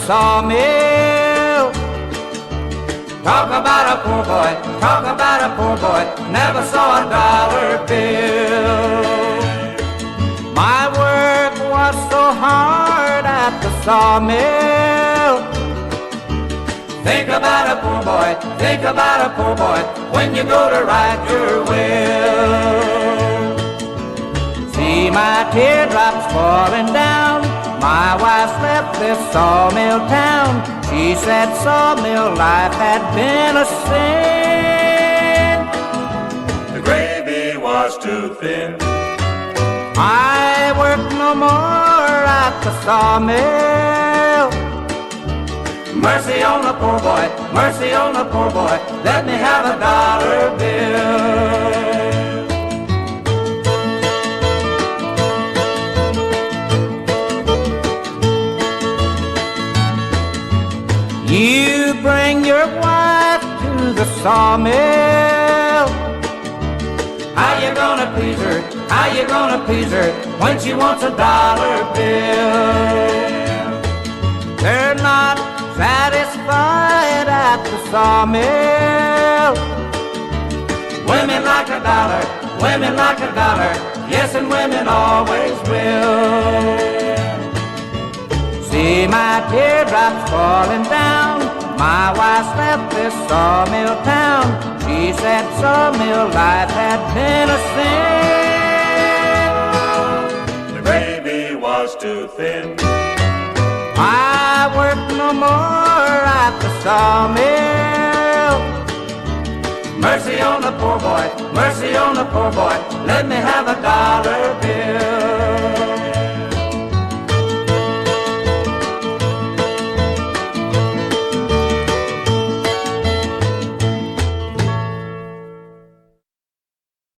sawmill. Talk about a poor boy, talk about a poor boy, never saw a dollar bill. My work was so hard at the sawmill. Think about a poor boy, think about a poor boy, when you go to write your will. See my teardrops falling down, my wife left this sawmill town. She said sawmill life had been a sin. The gravy was too thin. I work no more at the sawmill. Mercy on the poor boy, mercy on the poor boy, let me have a dollar bill. You bring your wife to the sawmill. How you gonna please her? How you gonna please her when she wants a dollar bill? They're not satisfied at the sawmill. Women like a dollar, women like a dollar, yes, and women always will. See my teardrops falling down, my wife left this sawmill town. She said sawmill life had been a sin. The gravy was too thin. I work no more at the sawmill. Mercy on the poor boy, mercy on the poor boy, let me have a dollar